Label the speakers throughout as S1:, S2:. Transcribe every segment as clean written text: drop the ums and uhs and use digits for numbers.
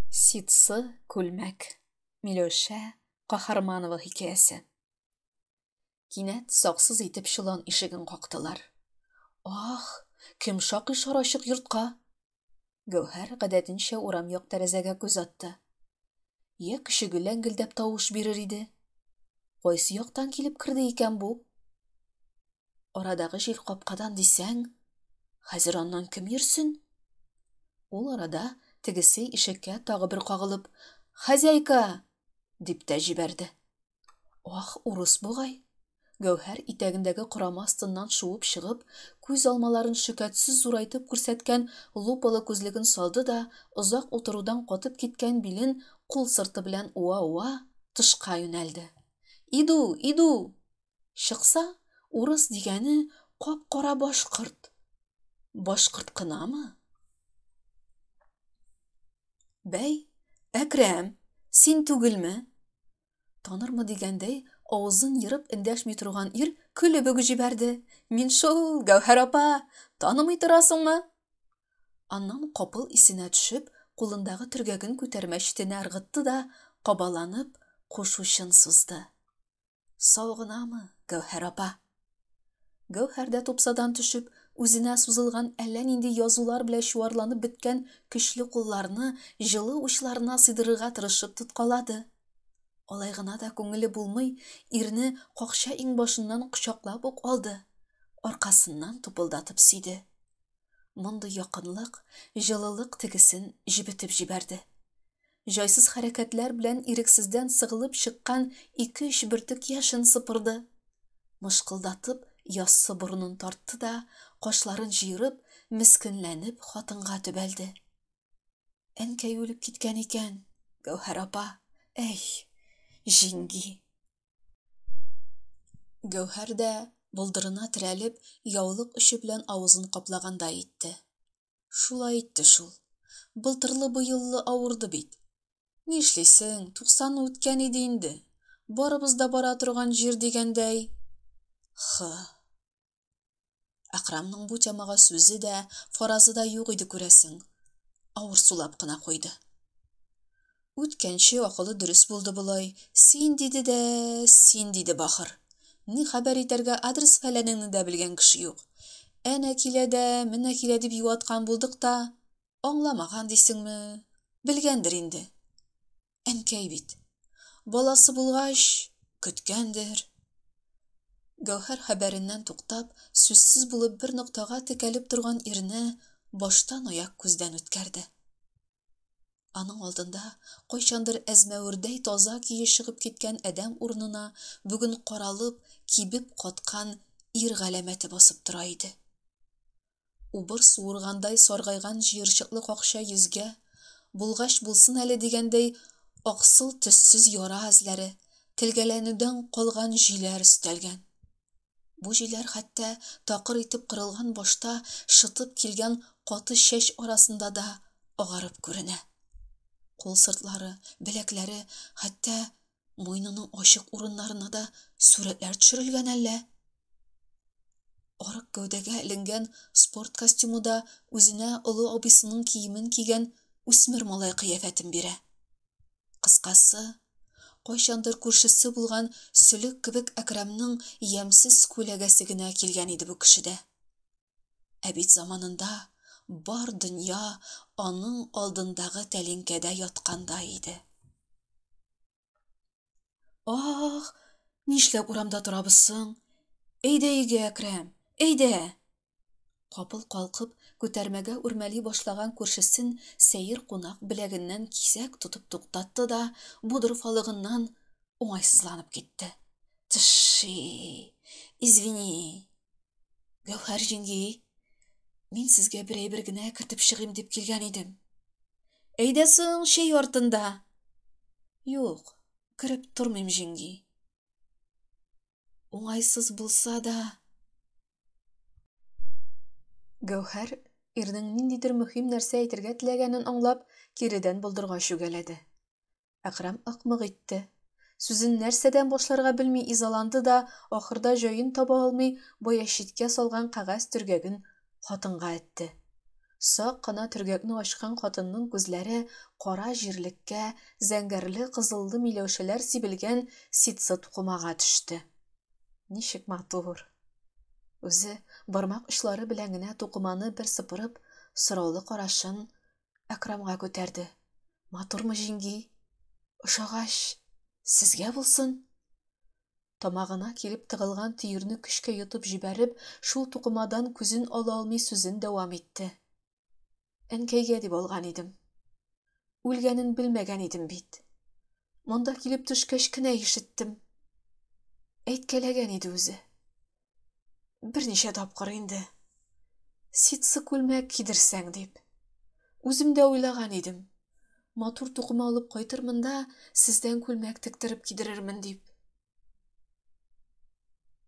S1: Ситсы күлмәк. Миләүшә Каһарманова хикәясе. Кинәт саксыз итеп чолан ишеген кактылар. Ах, кем шакый шарачык йортка? Гәүһәр гадәтенчә урам як тәрәзәгә күз атты. Я кеше ләңгелдәп тавыш бирер иде. Кайсы яктан килеп керде икән бу? Арадагы җир капкадан дисәң, хәзер аннан кем йөрсен? Ул арада тегесе ишеккә тагы бер кагылып, «Хозяйка!» дип тә җибәрде. Ах, урыс бугай. Гәүһәр итәгендәге корама астыннан шуып чыгып, күз алмаларын шөкәтсез зурайтып күрсәткән лупалы күзлеген салды да, озак утырудан катып киткән билен кул сырты белән уа-уа тышка юнәлде. Иду, иду! Чыкса, урыс дигәне кап-кара башкорт. Башкорт кынамы? Бәй, Әкрәм, син түгелме? Танырмы дигәндәй, авызын йырып эндәшми торган ир көлеп үк җибәрде. Мин шул, Гәүһәр апа, танымый торасыңмы? Аннан капыл исенә төшеп, кулындагы төргәген күтәрмәчтенә ыргытты да, кабаланып, кушучын сузды. Сау гынамы, Гәүһәр апа? Гәүһәр дә тупсадан төшеп, үзенә сузылган әллә нинди язулар белән чуарланып беткән көчле кулларны җылы учларына сыйдырырга тырышып тоткалады. Алай гына да күңеле булмый, ирне какча иңбашыннан кочаклап ук алды, аркасыннан тупылдатып сөйде. Мондый якынлык, җылылык тегесен җибетеп җибәрде. Җайсыз хәрәкәтләр белән ирексездән сыгылып чыккан 2-3 бөртек яшен сыпырды. Мышкылдатып, яссы борынын тартты да, кашларын җыерып, мискенләнеп хатынга төбәлде. Әнкәй үлеп киткән икән, Гәүһәр апа. Әй, җиңги. Гәүһәр дә булдырына терәлеп, яулык очы белән авызын каплаганда итте. Шулай итте шул. Былтырлы-быеллы авырды бит. Нишлисең, 90 үткән иде инде. Барыбыз да бара торган җир дигәндәй. Әкрәмнең бу темага сүзе дә, фаразы да юк иде күрәсең. Авыр сулап кына куйды. Үткәнче акылы дөрес булды булай. Син диде дә, син диде бахыр. Ни хәбәр итәргә адрес фәләнеңне дә белгән кеше юк. Әнә килә дә, менә килә дип юаткан булдык та, аңламаган дисеңме? Белгәндер инде. Әнкәй бит. Баласы булгач, көткәндер. Гәүһәр хәбәреннән туктап, сүзсез булып бер ноктага текәлеп торган ирне баштан аяк күздән үткәрде. Аның алдында кайчандыр әзмәвердәй таза кие чыгып киткән адәм урынына бүген каралып, кибеп каткан ир галәмәте басып тора иде. Убыр суыргандай саргайган җыерчыклы какча йөзгә, булгач булсын әле дигәндәй, аксыл төссез яра эзләре, телгәләнүдән калган җиләр өстәлгән. Бу җиләр хәтта такыр итеп кырылган башта шытып килгән каты чәч арасында да агарып күренә. Кул сыртлары, беләкләре, хәтта муйнының ачык урыннарына да сурәтләр төшерелгән әллә. Арык гәүдәгә эленгән спорт костюмы да үзенә олы абысының киемен кигән үсмер малай кыяфәтен бирә. Кыскасы, кайчандыр күршесе булган сөлек кебек Әкрәмнең ямьсез күләгәсе генә килгән иде бу кешедә. Ә бит заманында бар дөнья аның алдындагы тәлинкәдә ятканда иде. Ах, нишләп урамда торабыз соң? Әйдә өйгә, Әкрәм, әйдә. Капыл калкып, күтәрмәгә үрмәли башлаган күршесен сәер кунак беләгеннән кисәк тотып туктатты да, бу дорфалыгыннан уңайсызланып китте. Тыши, извини. Гәүһәр җиңги, мин сезгә бер әйбер генә кертеп чыгыйм дип килгән идем. Әйдә соң чәй артында. Юк, кереп тормыйм, җиңги. Уңайсыз булса да... Гәүһәр ирнең ниндидер мөһим нәрсә әйтергә теләгәнен аңлап, киредән булдырга чүгәләде. Әкрәм акмык итте. Сүзен нәрсәдән башларга белми изаланды да, ахырда җаен таба алмый, бая читкә салган кәгазь төргәген хатынга әйтте. Сак кына төргәкне ачкан хатынның күзләре кара җирлеккә, зәңгәрле кызыллы миләүшәләр сибелгән ситсы тукымага төште. Ничек матур. Үзе бармак очлары белән генә тукыманы бер сыпырып, сораулы карашын Әкрамга күтәрде. Матурмы, җиңги? Ошагач, сезгә булсын. Тамагына килеп тыгылган төерне көчкә йотып җибәреп, шул тукымадан күзен ала алмый сүзен дәвам итте. Әнкәйгә дип алган идем. Үлгәнен белмәгән идем бит. Монда килеп төшкәч кенә ишеттем. Әйткәләгән иде үзе. Берничә тапкыр инде. Ситсы күлмәк кидерсәң дип. Үзем дә уйлаган идем. Матур тукыма алып кайтырмын да, сездән күлмәк тектереп кидерермен дип.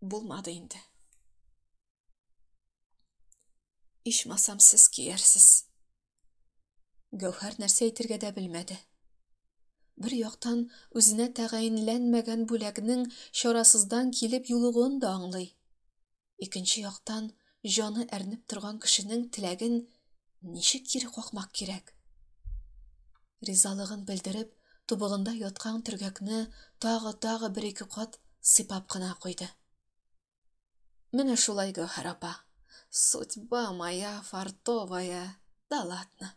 S1: Булмады инде. Ичмасам сез киярсез. Гәүһәр нәрсә әйтергә дә белмәде. Бер яктан үзенә тәгаенләнмәгән бүләкнең чарасыздан килеп юлыгын да аңлый. Икенче яктан җаны әрнеп торган кешенең теләген ничек кире какмак кирәк? Ризалыгын белдереп, тубыгында яткан төргәкне тагы бер-ике кат сыйпап кына куйды. Менә шулай, Гәүһәр апа. Судьба моя фартовая. Да ладно.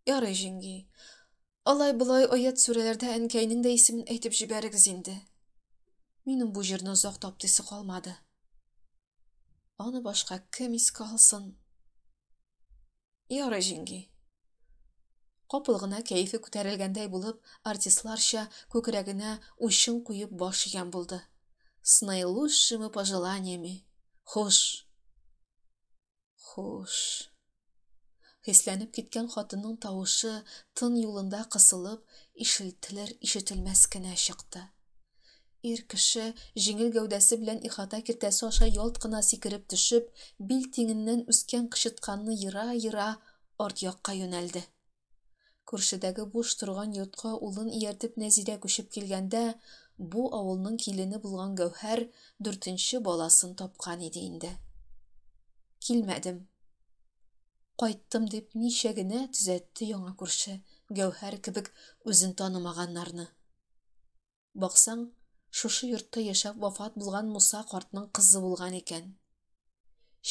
S1: Ярый, җиңги. Алай-болай аят сүрәләрдә әнкәйнең дә исемен әйтеп җибәрегез инде. Минем бу җирне озак таптыйсы калмады. Аны башка кем искә алсын? Ярый, җиңги. Капыл гына кәефе күтәрелгәндәй булып, артистларча күкрәгенә уйчын куеп баш игән булды. С наилучшими пожеланиями. Хуш. Хуш. Хисләнеп киткән хатынның тавышы тын юлында кысылып, ишетелер-ишетелмәс кенә чыкты. Ир кеше җиңел гәүдәсе белән ихата киртәсе аша ялт кына сикереп төшеп, бил тиңеннән үскән кычытканны йыра-йыра арт якка юнәлде. Күршедәге буш торган йортка улын ияртеп Нәзирә күчеп килгәндә, бу авылның килене булган Гәүһәр 4нче баласын тапкан иде инде. Килмәдем. Кайттым дип ничә генә төзәтте яңа күрше, Гәүһәр кебек үзен танымаганнарны. Баксаң, шушы йортта яшәп вафат булган Муса картның кызы булган икән.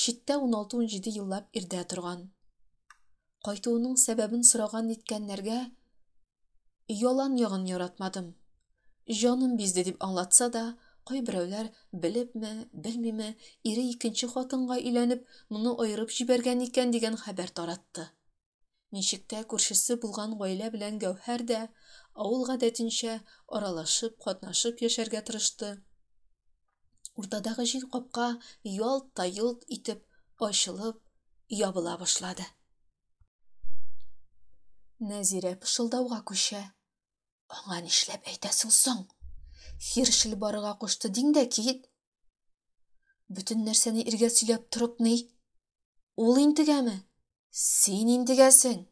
S1: Читтә 16-17 еллап ирдә торган. Кайтуының сәбәбен сораган иткәннәргә ялан ягын яратмадым. Җаным bizde дип аңлатса да, кайберәүләр белепме, белмиме, ире икенче хатынга өйләнеп, моны аерып җибәргән икән дигән хәбәр таратты. Ничектә күршесе булган гаилә белән Гәүһәр дә авыл гадәтенчә аралашып, катнашып яшәргә тырышты. Уртадагы җир капка ялт та йолт итеп ачылып, ябыла башлады. Нәзирә пышылдауга күчә. Аңа нишләп әйтәсең соң? Хиршел барыга кушты диң дә кит. Бүтән нәрсәне иргә сөйләп торып ни? Ул интегәме? Син интегәсең.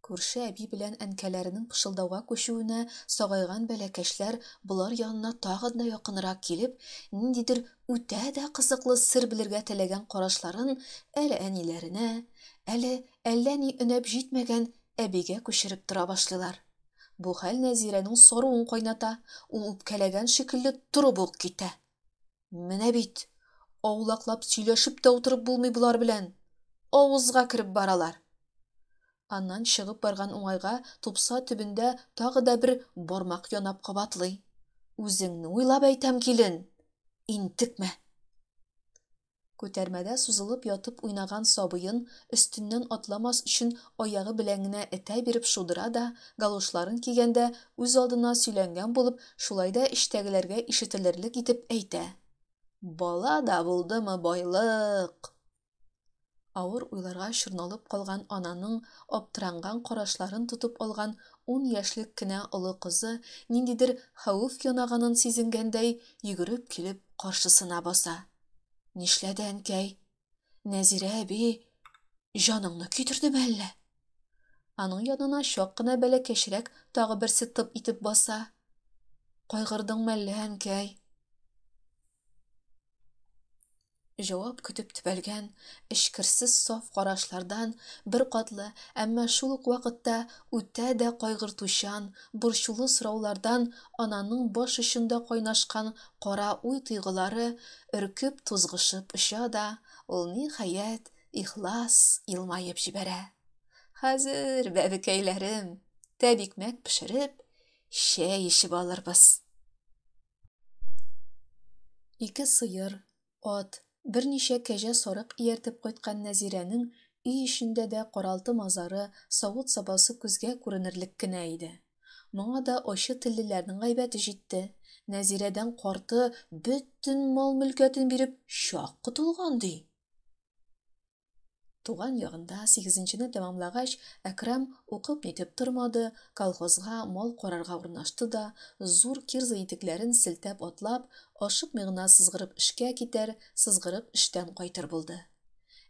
S1: Күрше әби белән әнкәләренең пышылдауга күчүенә сагайган бәләкәчләр булар янына тагы да якынрак килеп, ниндидер үтә дә кызыклы сер белергә теләгән карашларын әле әниләренә, әллә ни өнәп җитмәгән әбигә күчереп тора башлыйлар. Бу хәл Нәзирәнең саруын кайната, ул үпкәләгән шикелле торып ук китә. Менә бит, аулаклап сөйләшеп тә утырып булмый булар белән. Авызга кереп баралар. Аннан чыгып барган уңайга тупса төбендә тагы да бер бармак янап кабатлый. Үзеңне уйлап әйтәм, килен. Интекмә. Күтәрмәдә сузылып ятып уйнаган сабыен өстеннән атламас өчен аягы белән генә этә биреп шудыра да, галошларын кигәндә үз алдына сөйләнгән булып, шулай да иштәгеләргә ишетелерлек итеп әйтә. Бала да булдымы байлык. Авыр уйларга чорналып калган ананың аптыранган карашларын тотып алган 10 яшьлек кенә олы кызы ниндидер хәвеф янаганын сизенгәндәй йөгереп килеп каршысына баса. Нишләде әнкәй? Нәзирә әби, җаныңны китердеме әллә? Аның янына чак кына бәләкәчрәк тагы берсе тып итеп баса. Кайгырдыңмы әллә, әнкәй? Жауап көтіп тіпәлгән, ішкірсіз соф қарашлардан бір қатлы, әмма шул ук вакытта үтә дә кайгыртучан, борчулы сораулардан ананың баш очында кайнашкан кара уй тойгылары өркеп тузгышып оча да, ул ниһаять ихлас елмаеп җибәрә. Хәзер, бәбекәйләрем, тәбикмәк пешереп, шәй эчеп алырбыз. Ике сыер, ат, берничә кәҗә сарык ияртеп кайткан Нәзирәнең өй эчендә дә каралты мазары, савыт-сабасы күзгә күренерлек кенә иде. Моңа да ачы теллеләрнең гайбәте җитте. Нәзирәдән карты бөтен мал-мөлкәтен биреп чак котылган ди. Туган ягында 8-не тәмамлагач, Әкрәм укып нитеп тормады, колхозга мал карарга урнашты да, зур кирза итекләрен селтәп атлап, ашыкмый гына сызгырып эшкә китәр, сызгырып эштән кайтыр булды.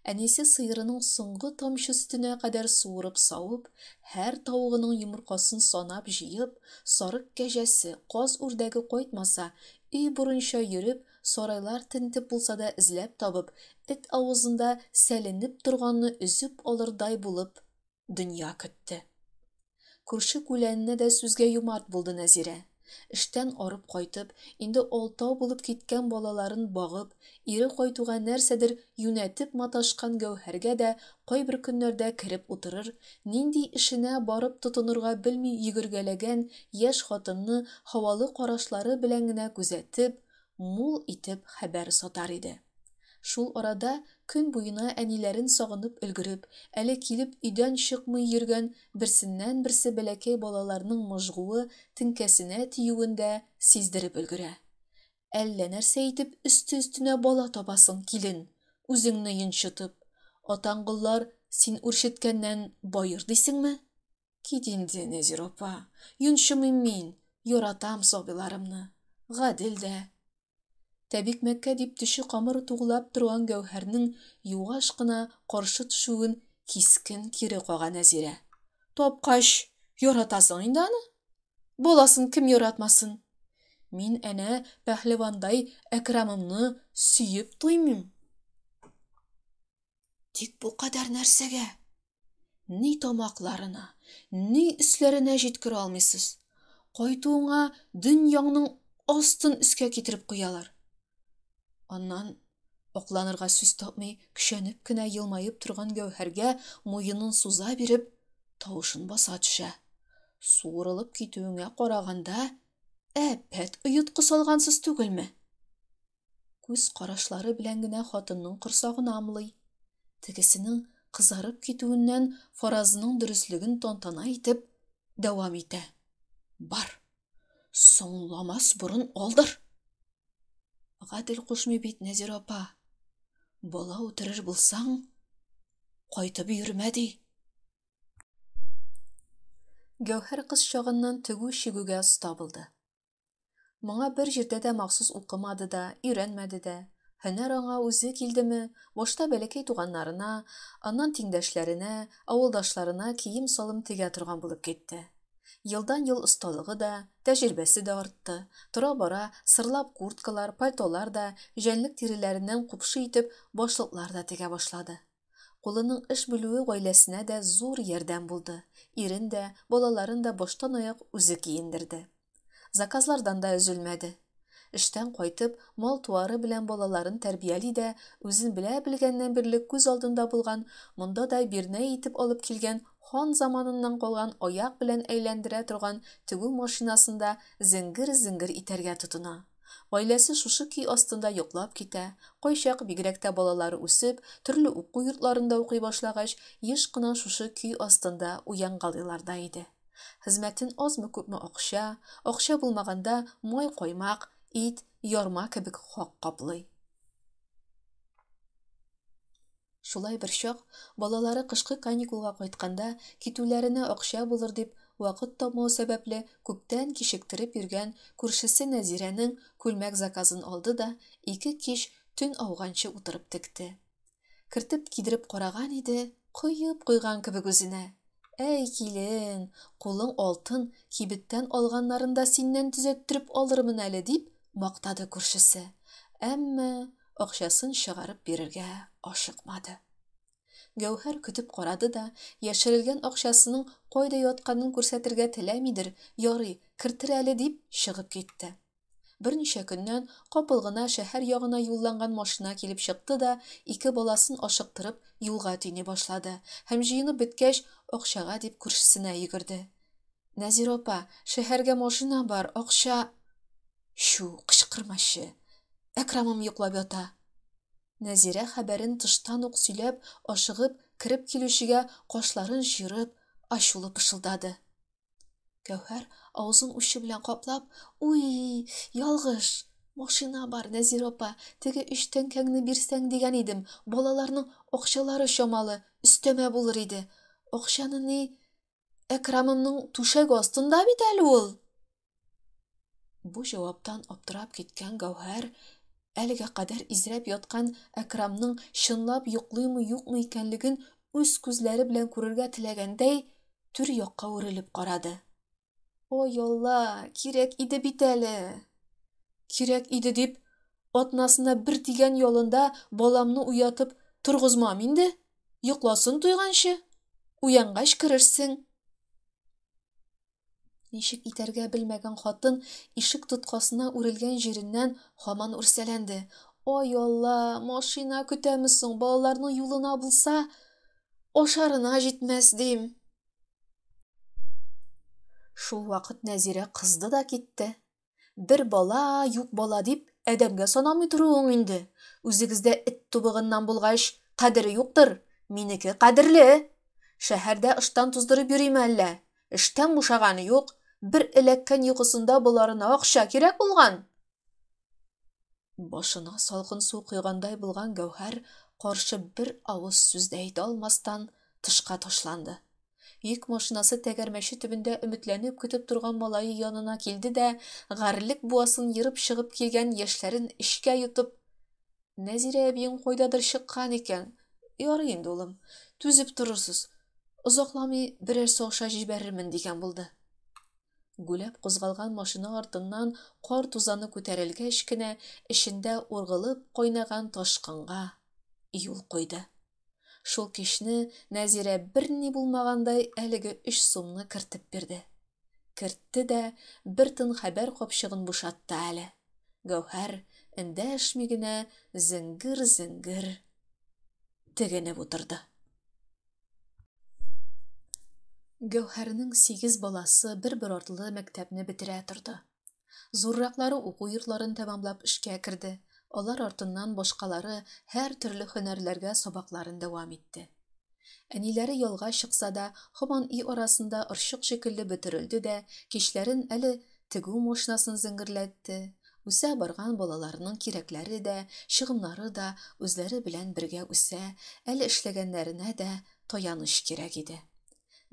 S1: Әнисе сыерының соңгы тамчы өстенә кадәр суырып савып, һәр тавыгының йомыркасын санап җыеп, сарык кәҗәсе, каз үрдәге кайтмаса, өй бурынча йөреп, сарайлар тентеп булса да эзләп табып, эт авызында сәленеп торганны өзеп алырдай булып, дөнья көтте. Күрше-күләненә дә сүзгә юмарт булды Нәзирә. Эштән арып кайтып, инде алтау булып киткән балаларын багып, ире кайтуга нәрсәдер юнәтеп маташкан Гәүһәргә дә кайбер көннәрдә кереп утырыр, нинди эшенә барып тотынырга белми йөгергәләгән яшь хатынны һавалы карашлары белән генә күзәтеп, мул итеп хәбәр сатар иде. Шул арада көн буена әниләрен сагынып өлгереп, әле килеп өйдән чыкмый йөргән берсеннән-берсе бәләкәй балаларның мыжгуы теңкәсенә тиюендә сиздереп өлгерә. Әллә нәрсә итеп өсте-өстенә бала табасың, килен, үзеңне йончытып. Атаңгыллар син үрчеткәннән байыр дисеңме? Кит инде, Нәзир апа, йончымыйм мин, яратам сабыйларымны. Гадел дә. Тәбикмәккә дип төшө камыр тугылап торган Гәүһәрнең югаш кына каршы төшүен кискен кире кага Нәзирә. Тапкач, яратасың инде аны? Баласын кем яратмасын? Мин әнә пәһлевандай Әкрәмемне сөеп туймыйм. Тик бу кадәр нәрсәгә? Ни тамакларына, ни өсләренә җиткерә алмыйсыз? Кайтуыңа дөньяңның астын өскә китереп куялар. Аннан акланырга сүз тапмый, көчәнеп кенә елмаеп торган Гәүһәргә муенын суза биреп, тавышын баса төшә. Суырылып китүеңә караганда, әпәт оятка салгансыз түгелме? Күз карашлары белән генә хатынның корсагын амлый. Тегесенең кызарып китүеннән фаразының дөрестлеген тантана итеп дәвам итә. Бар, соңламас борын алдыр. Гадел кушмый бит, Нәзир апа. Бала үтерер булсаң, кайтып йөрмә ди. Гәүһәр кыз чагыннан тегү-чигүгә оста булды. Моңа бер җирдә дә махсус укымады да, өйрәнмәде дә. Һөнәр аңа үзе килдеме, башта бәләкәй туганнарына, аннан тиңдәшләренә, авылдашларына кием-салым тегә торган булып китте. Елдан-ел осталыгы да, тәҗрибәсе дә артты. Тора-бара сырлап курткалар, пальтолар да, җәнлек тиреләреннән купшы итеп башлыклар да тегә башлады. Кулының эш белүе гаиләсенә дә зур ярдәм булды. Ирен дә, балаларын да баштан-аяк үзе киендерде. Заказлардан да өзелмәде. Эштән кайтып, мал туары белән балаларын тәрбияли дә, үзен белә-белгәннән бирле күз алдында булган, монда да бирнә итеп алып килгән хан заманыннан калган аяк белән әйләндерә торган тегү машинасында зиңгер-зиңгер итәргә тотына. Гаиләсе шушы көй астында йоклап китә. Кайчак бигрәк тә балалары үсеп, төрле уку йортларында укый башлагач, еш кына шушы көй астында уянгалыйлар да иде. Хезмәтен азмы-күпме акча булмаганда май каймак, ит, ярма кебек хак каплый. Шулай бер чак балалары кышкы каникулга кайтканда китүләренә акча булыр дип вакыт тапмау сәбәпле күптән кичектереп йөргән күршесе Нәзирәнең күлмәк заказын алды да 2 кич төн ауганчы утырып текте. Кертеп кидереп караган иде, куеп куйган кебек үзенә. Әй килен, кулың алтын, кибеттән алганнарын да синнән төзәттереп алырмын әле дип мактады күршесе. Әмма акчасын чыгарып бирергә ашыкмады. Гәүһәр көтеп карады да, яшерелгән акчасының кайда ятканын күрсәтергә теләмидер, ярый, кертер әле дип чыгып китте. Берничә көннән капыл гына шәһәр ягына юлланган машина килеп чыкты да, ике баласын ашыктырып юлга тине башлады. Һәм җыенып беткәч, акчага дип күршесенә йөгерде. Нәзир апа, шәһәргә машина бар, акча... Шу, кычкырмашы. Әкрамым йоклап ята. Нәзирә хәбәрен тыштан ук сөйләп, ашыгып, кирип килүчегә кашларын җыерып, ачулы пышылдады. Гәүһәр авызын учы белән каплап, «Уй, ялгыш, машина бар, Нәзир апа, теге 3 тәңкәңне бирсәң дигән идем, балаларның акчалары чамалы, өстәмә булыр иде. Акчаны ни, Әкрамымның түшәге астында бит әле ул». Бу җаваптан аптырап киткән Гәүһәр, әлегә кадәр изрәп яткан Әкрамның чынлап йоклыймы, юкмы икәнлеген үз күзләре белән күрергә теләгәндәй, түр якка үрелеп карады. Ой Алла, кирәк иде бит әле. Кирәк иде дип, атнасына бер тигән ялында баламны уятып торгызмам инде. Йокласын туйганчы. Уянгач керерсең. Ничек итәргә белмәгән хатын ишек тоткасына үрелгән җиреннән һаман үрсәләнде. Ой Алла, машина көтәмесең, балаларның юлына булса, ашарына җитмәс дим. Шул вакыт Нәзирә кызды да китте. Бер бала, юк бала дип, әдәмгә санамый торуың инде. Үзегездә эт тубыгыннан булгач, кадере юктыр. Минеке кадерле. Шәһәрдә ыштан туздырып йөрим әллә. Эштән бушаганы юк. Бер эләккән йокысында буларына акча кирәк булган. Башына салкын су куйгандай булган Гәүһәр каршы бер авыз сүз дә әйтә алмастан тышка ташланды. Йөк машинасы тәгәрмәче төбендә өметләнеп көтеп торган малае янына килде дә, гарьлек буасын йырып чыгып килгән яшьләрен эчкә йотып, Нәзирә әбиең кайдадыр чыккан икән. Ярый инде улым, түзеп торырсыз. Озакламый берәрсе аша җибәрермен дигән булды. Гүләп кузгалган машина артыннан кар тузаны күтәрелгәч кенә, эчендә ургылып кайнаган ташкынга юл куйды. Шул кичне Нәзирә берни булмагандай әлеге 3 сумны кертеп бирде. Кертте дә бер тын хәбәр капчыгын бушатты әле. Гәүһәр эндәшми генә зиңгер-зиңгер тегенеп утырды. Гәүһәрнең 8 баласы бер-бер артлы мәктәпне бетерә торды. Зурраклары уку йортларын тәмамлап эшкә керде. Алар артыннан башкалары һәр төрле һөнәрләргә сабакларын дәвам итте. Әниләре ялга чыкса да, һаман үй арасында ырчык шикелле бөтерелде дә, кичләрен әле тегү машинасын зиңгерләтте. Үсә барган балаларының кирәкләре дә, чыгымнары да үзләре белән бергә үсә, әле эшләгәннәренә дә таяныч кирәк иде.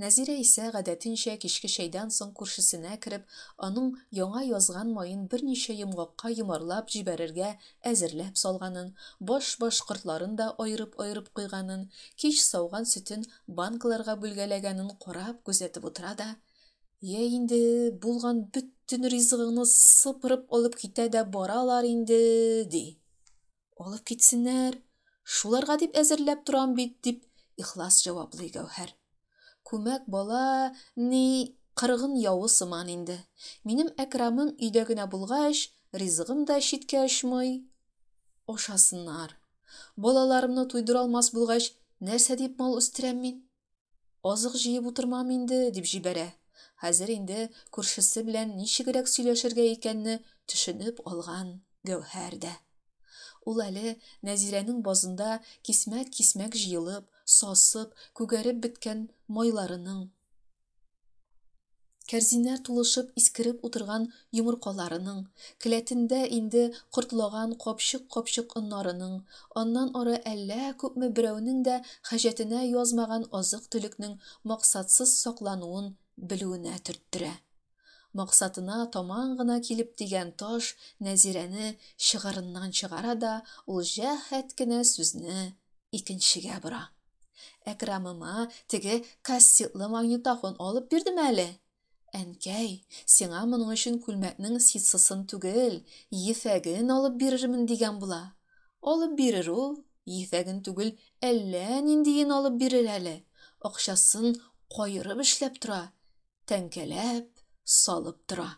S1: Нәзирә исә гадәтенчә кичке чәйдән соң күршесенә кереп, аның яңа язган маен берничә йомгакка йомарлап җибәрергә әзерләп салганын, баш кортларын да айырып куйганын, кич сауган сөтен банкаларга бүлгәләгәнен карап күзәтеп утыра да, «Я инде булган бөтен ризыгыңны сыпырып алып китә дә баралар инде», ди. Алып китсеннәр, шуларга дип әзерләп торам бит, дип ихлас җаваплый Гәүһәр. Күмәк бала, ни, кыргын явы сыман инде. Минем Әкрамым өйдә генә булгач, ризыгым да читкә очмый. Ашасыннар. Балаларымны туйдыра алмас булгач, нәрсә дип мал үстерәм мин? Азык җыеп утырмам инде, дип җибәрә. Хәзер инде күршесе белән ничегрәк сөйләшергә икәнне төшенеп алган Гәүһәр дә. Ул әле Нәзирәнең базында кисмәк җыелып, сасып, күгәреп беткән майларының, кәрзиннәр тулышып искереп утырган йомыркаларының, келәтендә инде кортлаган капчык оннарының, аннан ары әллә күпме берәүнең дә хаҗәтенә язмаган азык-төлекнең максатсыз саклануын белүенә төрттерә. Максатына таман гына килеп тигән таш Нәзирәне чыгарыннан чыгара да, ул җәһәт кенә сүзне икенчегә бора. Әкрамыма теге кассетлы магнитофон алып бирдем әле. Әнкәй, сиңа моның өчен күлмәкнең ситсысын түгел, ефәген алып бирермен дигән була. Алып бирер ул, ефәген түгел, әллә ниндиен алып бирер әле. Акчасын кайырып эшләп тора, тәңкәләп салып тора.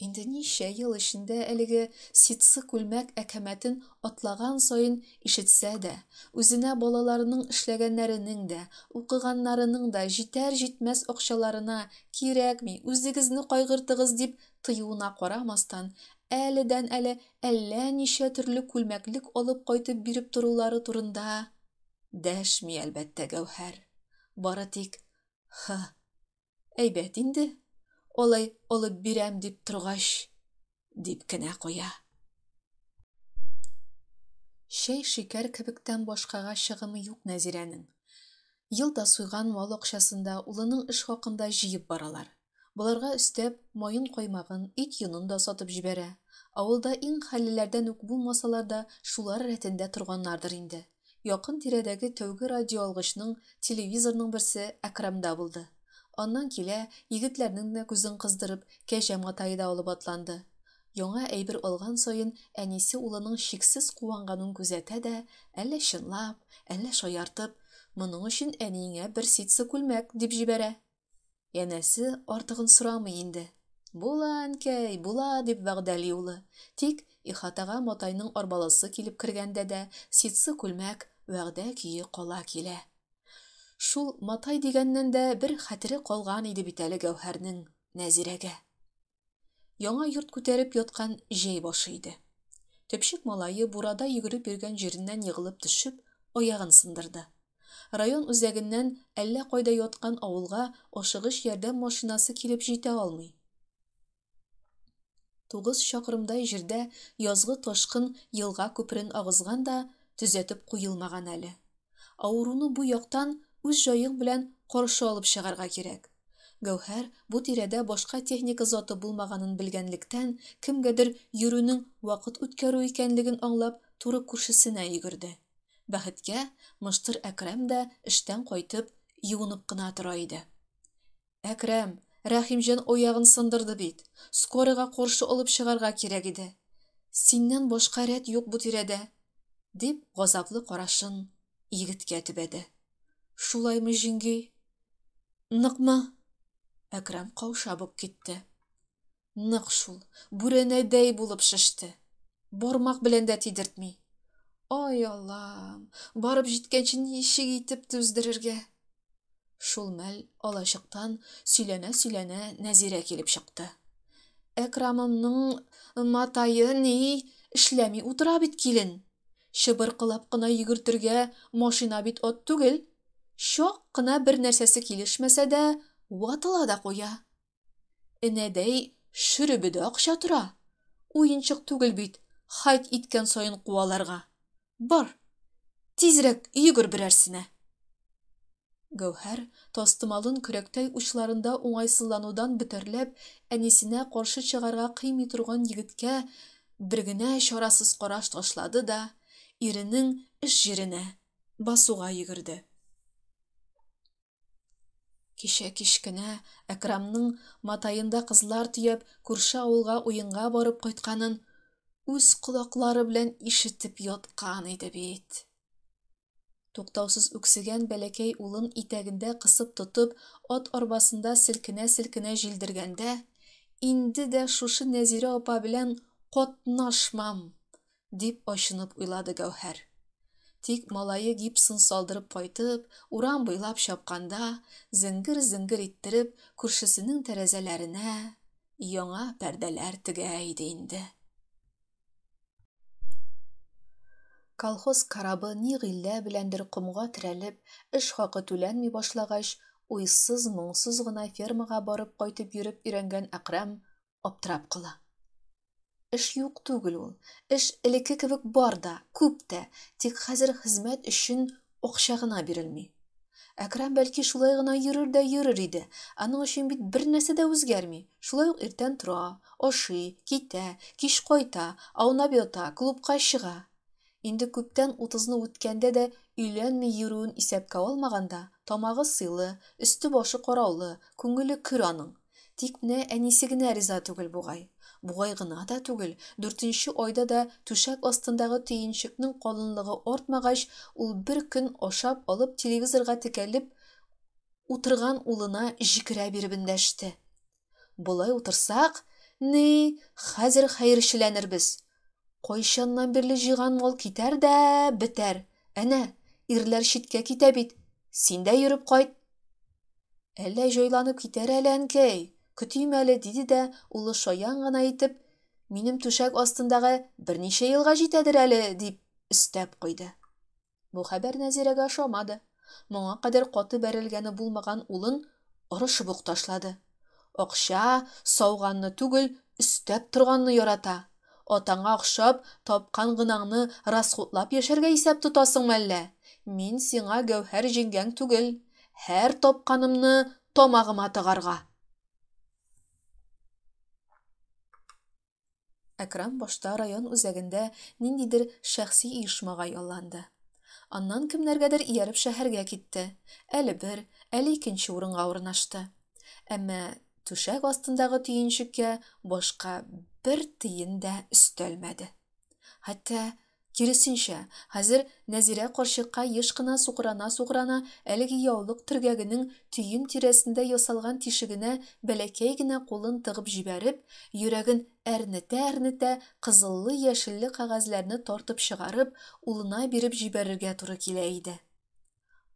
S1: Инде ничә ел эчендә әлеге ситсы күлмәк әкәмәтен атлаган сайын ишетсә дә, үзенә балаларының эшләгәннәренең дә, укыганнарының да җитәр-җитмәс акчаларына кирәкми, үзегезне кайгыртыгыз дип тыюына карамастан, әледән-әле әллә ничә төрле күлмәклек алып кайтып биреп торулары турында дәшми әлбәттә Гәүһәр. Бары тик әйбәт инде. Олай алып бирәм дип торгач, дип кенә куя. Шәй шикәр кебектән башкага чыгымы юк Нәзирәнең. Елда суйган мал акчасында улының эш хакында җыеп баралар. Буларга өстәп, майын каймагын, ит йонын да сатып җибәрә. Авылда иң хәллеләрдән үк булмасалар да, шулар рәтендә торганнардыр инде. Якын тирәдәге тәүге радиоалгычның, телевизорның берсе Әкрәмдә булды. Аннан килә, егетләрнең дә күзен кыздырып, кәҗә матае да алып атланды. Яңа әйбер алган сайын әнисе улының шиксез куанганын күзәтә дә, әллә чынлап, әллә шаяртып, моның өчен әниеңә бер ситсы күлмәк дип җибәрә. Янәсе артыгын сорамый инде. Була, әнкәй, була дип вәгъдәли улы. Тик ихатага матайның арбалысы килеп кергәндә дә ситсы күлмәк вәгъдә көе кала килә. Шул матай дигәннән дә бер хәтере калган иде бит әле Гәүһәрнең Нәзирәгә. Яңа йорт күтәреп яткан җәй башы иде. Төпчек малае бурада йөгереп йөргән җиреннән егылып төшеп, аягын сындырды. Район үзәгеннән әллә кайда яткан авылга ашыгыч ярдәм машинасы килеп җитә алмый. 9 чакрымдай җирдә язгы ташкын елга күперен агызган да төзәтеп куелмаган әле. Авыруны бу яктан үз җаең белән каршы алып чыгарга кирәк. Гәүһәр бу тирәдә башка техника заты булмаганын белгәнлектән, кемгәдер йөрүнең вакыт үткәрү икәнлеген аңлап, туры күршесенә йөгерде. Бәхеткә, мыштыр Әкрәм дә эштән кайтып, юынып кына тора иде. Әкрәм, Рәхимҗан аягын сындырды бит. Скорыйга каршы алып чыгарга кирәк иде. Синнән башка рәт юк бу тирәдә, дип газаплы карашын егеткә төбәде. Шулаймы, җиңги? Ныкмы? Әкрәм каушабып китте. Нык шул, бүрәнәдәй булып шиште. Бармак белән дә тидертми. Ай Аллам, барып җиткәнче ничек итеп түздерергә? Шул мәл алачыктан сөйләнә-сөйләнә Нәзирә килеп чыкты. Әкрәмемнең матае ни эшләми утыра бит килен. Чыбыркылап кына йөгертергә машина бит ат түгел. Шак кына бер нәрсәсе килешмәсә дә, ватыла да куя. Энәдәй шөребедә акча тора. Уенчык түгел бит, хайт иткән сайын куаларга. Бар, тизрәк йөгер берәрсенә. Гәүһәр тастымалын көрәктәй учларында уңайсызланудан бетерләп, әнисенә каршы чыгарга кыймый торган егеткә бер генә чарасыз караш ташлады да, иренең эш җиренә басуга йөгерде. Кичә кичкенә Әкрәмнең матаенда кызлар төяп, күрше авылга уенга барып кайтканын үз колаклары белән ишетеп яткан иде бит. Туктаусыз үксегән бәләкәй улын итәгендә кысып тотып, ат арбасында селкенә-селкенә җилдергәндә, инде дә шушы Нәзирә апа белән катнашмам, дип ачынып уйлады Гәүһәр. Тик малае гипсын салдырып кайтып, урам буйлап чапканда, зиңгер-зиңгер иттереп, күршесенең тәрәзәләренә яңа пәрдәләр тегә иде инде. Колхоз карабы ни гыйлә беләндер комга терәлеп, эш хакы түләнми башлагач, уйсыз-моңсыз гына фермага барып кайтып йөреп өйрәнгән Әкрәм аптырап кала. Эш юк түгел ул. Эш элекке кебек бар да, күп тә, тик хәзер хезмәт өчен акча гына бирелми. Әкрәм бәлки шулай гына йөрер иде. Аның өчен бит бер нәрсә дә үзгәрми. Шулай ук иртән тора, ашый, китә, кич кайта, аунап ята, клубка чыга. Инде күптән 30-ны үткәндә дә өйләнми йөрүен исәпкә алмаганда, тамагы сыйлы, өсте башы караулы, күңеле көр аның. Тик менә әнисе генә риза түгел бугай. Бугай гына да түгел, 4-нче айда да түшәк астындагы төенчекнең калынлыгы артмагач, ул бер көн ашап алып телевизорга текәлеп утырган улына җикерә биреп эндәште. Булай утырсак, ни, хәзер хәерчеләнербез. Кайчаннан бирле җыйган мал китәр дә бетәр. Әнә, ирләр читкә китә бит. Син дә йөреп кайт. Әллә җайланып китәр әле әнкәй. Көтим әле, диде дә, улы шаян гына итеп, минем түшәк астындагы берничә елга җитәдер әле, дип өстәп куйды. Бу хәбәр Нәзирәгә ошамады. Моңа кадәр каты бәрелгәне булмаган улын орышып ук ташлады. Акча сауганны түгел, өстәп торганны ярата. Атаңа охшап, тапкан гынаңны расходлап яшәргә исәп тотасыңмы әллә? Мин сиңа Гәүһәр җиңгәң түгел, һәр тапканымны тамагыма тыгарга. Әкрам башта район үзәгендә ниндидер шәхси оешмага ялланды. Аннан кемнәргәдер ияреп шәһәргә китте. Әле бер, әле икенче урынга урнашты. Әмма түшәк астындагы төенчеккә башка бер тиен дә өстәлмәде. Хәтта киресенчә, хәзер Нәзирә карчыкка еш кына суграна әлеге яулык төргәгенең төен тирәсендә ясалган тишегенә бәләкәй генә кулын тыгып җибәреп, йөрәген әрнетә-әрнетә кызыллы-яшелле кәгазьләрне тартып чыгарып, улына биреп җибәрергә туры килә иде.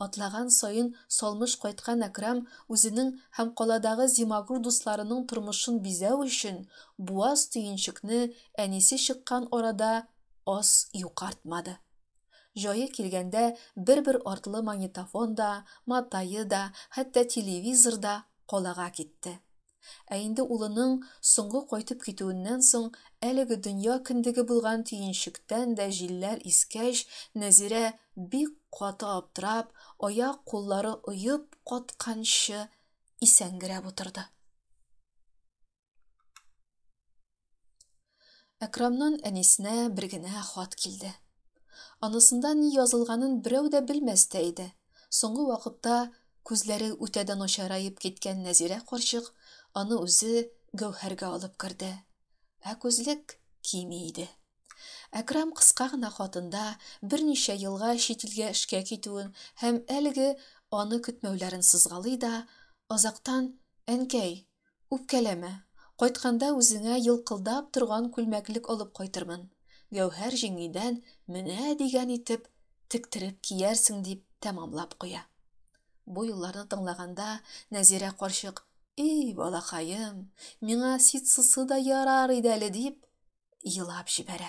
S1: Атлаган саен салмыш кайткан Әкрам үзенең һәм каладагы зимагур дусларының тормышын бизәү өчен буаз төенчекне әнисе чыккан арада аз юкартмады. Җае килгәндә бер-бер артлы магнитофон да, матайы да, хәтта телевизор да калага китте. Ә инде улының соңгы кайтып китүеннән соң әлеге дөнья кендеге булган төенчектән дә җилләр искәч, Нәзирә бик каты аптырап, аяк-куллары оеп катканчы исәнгерәп утырды. Әкрамнан әнисенә бер генә хат килде. Анысында ни язылганын берәү дә белмәс тә иде. Соңгы вакытта күзләре үтәдән ачарайып киткән Нәзирә карчык аны үзе Гәүһәргә алып керде. Ә күзлек кими иде. Әкрам кыска гына хатында берничә елга чит илгә эшкә китүен һәм әлеге аны көтмәүләрен сызгалый да, азактан: "Әнкәй, үпкәләмә. Кайтканда үзеңә йылкылдап торган күлмәклек алып кайтырмын. Гәүһәр җиңгидән менә дигән итеп тектереп киярсең", дип тәмамлап куя. Бу юлларны тыңлаганда Нәзирә карчык: "И, балакаем, миңа ситсысы да ярар иде әле", дип елап җибәрә.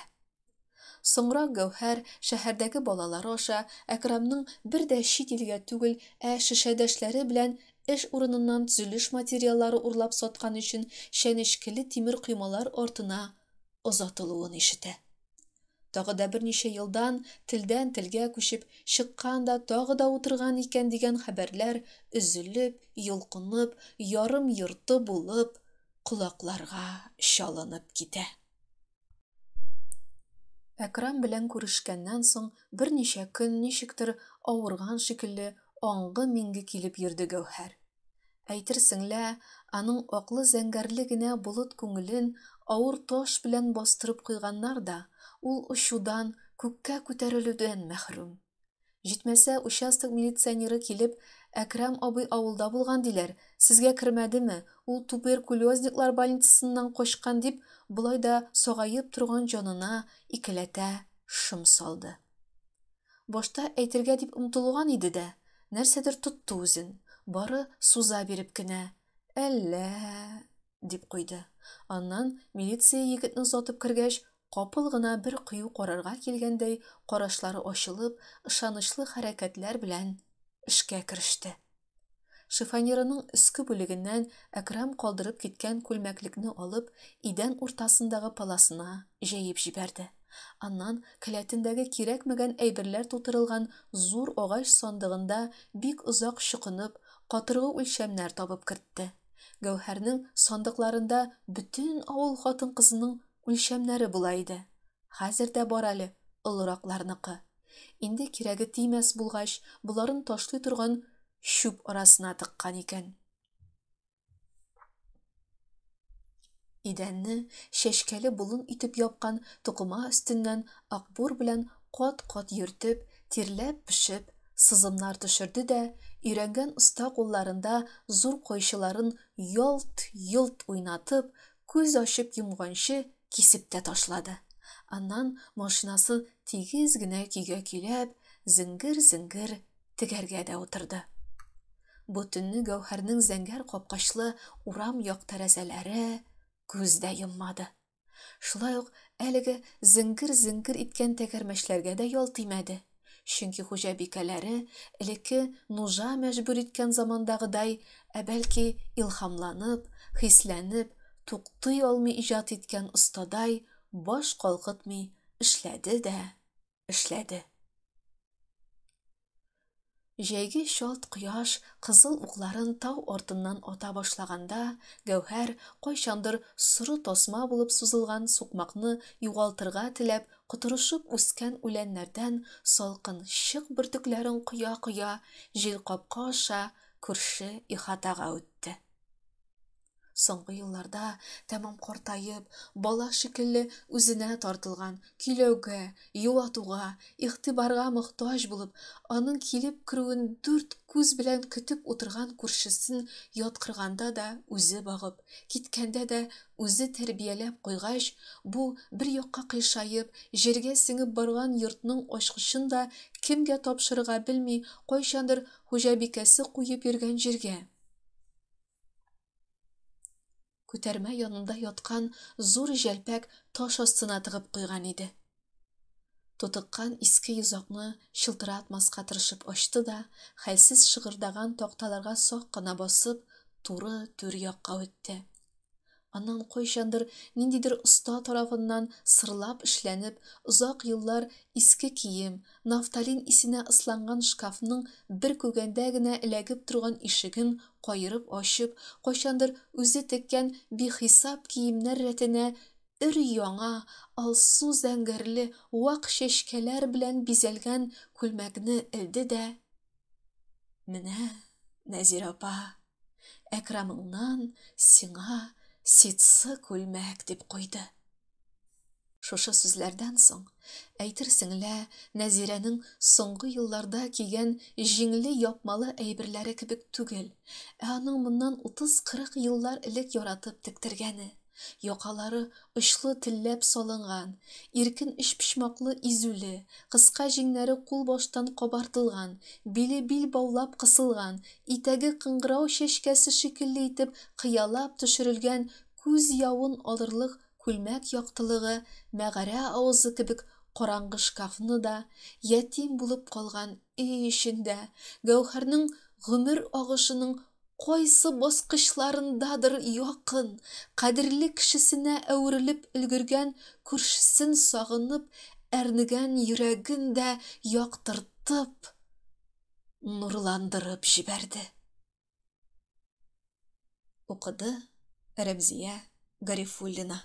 S1: Соңрак Гәүһәр шәһәрдәге балалары аша Әкрамның бер дә чит илгә түгел, шешәдәшләре белән эш урыныннан төзелеш материаллары урлап саткан өчен чәнечкеле тимер коймалар артына озатылуын ишетә. Тагы да берничә елдан телдән телгә күчеп чыккан да тагы да утырган икән дигән хәбәрләр өзелеп, йолкынып, ярым йорты булып колакларга чалынып китә. Әкрам белән күрешкәннән соң берничә көн ничектер авырган шикелле аңгы-миңге килеп йөрде Гәүһәр. Әйтерсең лә, аның аклы зәңгәрле генә болыт күңелен авыр таш белән бастырып куйганнар да, ул очудан, күккә күтәрелүдән мәхрүм. Җитмәсә, участок милиционеры килеп: "Әкрам абый авылда булган диләр, сезгә кермәдеме? Ул туберкулезниклар больницасыннан качкан", дип, булай да сагаеп торган җанына икеләтә шым салды. Башта әйтергә дип омтылган иде дә, нәрсәдер тотты үзен, бары суза биреп кенә: "Әллә", дип куйды. Аннан милиция егетне озатып кергәч, капыл гына бер кыю карарга килгәндәй, карашлары ачылып, ышанычлы хәрәкәтләр белән эшкә кереште. Шифоньерының өске бүлегеннән Әкрам калдырып киткән күлмәклекне алып, идән уртасындагы паласына җәеп җибәрде. Аннан келәтендәге кирәкмәгән әйберләр тутырылган зур агач сандыгында бик озак чукынып, катыргы үлчәмнәр табып кертте. Гәүһәрнең сандыкларында бөтен авыл хатын-кызының үлчәмнәре була иде. Хәзер дә бар әле олыракларныкы. Инде кирәге тимәс булгач, буларын ташлый торган чүп арасына тыккан икән. Идәнне шәшкәле болын итеп япкан тукыма өстеннән акбур белән кат-кат йөртеп, тирләп пешеп, сызымнар төшерде дә, өйрәнгән оста кулларында зур койчыларын ялт-йолт уйнатып, күз ачып йомганчы кисеп тә ташлады. Аннан машинасы тигез генә көйгә көйләп, зиңгер-зиңгер тегәргә дә утырды. Бу төнне Гәүһәрнең зәңгәр капкачлы урам як тәрәзәләре күз дә йоммады. Шулай ук әлеге зиңгер-зиңгер иткән тәгәрмәчләргә дә ял тимәде. Чөнки хуҗабикәләре элекке нужа мәҗбүр иткән замандагыдай, бәлки илһамланып, хисләнеп, туктый алмый иҗат иткән остадай баш калкытмый эшләде дә эшләде. Җәйге шалт кояш кызыл укларын тау артыннан ата башлаганда, Гәүһәр кайчандыр соры тасма булып сузылган сукмакны югалтырга теләп, котырышып үскән үләннәрдән салкын чык бөртекләрен коя-коя, җилкапка аша күрше ихатага үтте. Соңгы елларда тәмам картаеп, бала шикелле үзенә тартылган, көйләүгә, юатуга, игътибарга мохтаҗ булып, аның килеп керүен дүрт күз белән көтеп утырган күршесен яткырганда да үзе багып, киткәндә дә үзе тәрбияләп куйгач, бу бер якка кыйшаеп, җиргә сеңеп барган йортның ачкычын да кемгә тапшырырга белми, кайчандыр хуҗабикәсе куеп йөргән җиргә, күтәрмә янында яткан зур җәлпәк таш астына тыгып куйган иде. Тутыккан иске йозакны чылтыратмаска тырышып ачты да, хәлсез шыгырдаган такталарга сак кына басып, туры түр якка үтте. Аннан кайчандыр ниндидер оста тарафыннан сырлап эшләнеп, озак еллар иске кием, нафталин исенә ысланган шкафның бер күгәндә генә эләгеп торган ишеген кайырып ачып, кайчандыр үзе теккән бихисап киемнәр рәтенә өр-яңа, алсу зәңгәрле вак чәчкәләр белән бизәлгән күлмәкне элде дә: "Менә, Нәзир апа, Әкрамыңнан сиңа ситсы күлмәк", дип куйды. Шушы сүзләрдән соң, әйтерсең лә, Нәзирәнең соңгы елларда кигән җиңле япмалы әйберләре кебек түгел, аның моннан 30-40 еллар элек яратып тектергәне. Якалары очлы телләп салынган, иркен эчпочмаклы изүле, кыска җиңнәре кул баштан кабартылган, биле бил баулап кысылган, итәге кыңгырау чәчкәсе шикелле итеп кыялап төшерелгән күз явын алырлык күлмәк яктылыгы, мәгарә авызы кебек караңгы шкафны да, ятим булып калган өй эчендә, Гәүһәрнең гомер агышының кайсы баскычларындадыр якын, кадерле кешесенә әверелеп өлгергән күршесен сагынып, әрнегән йөрәген дә яктыртып, нурландырып җибәрде. Укыды Рәмзия Гарифуллина.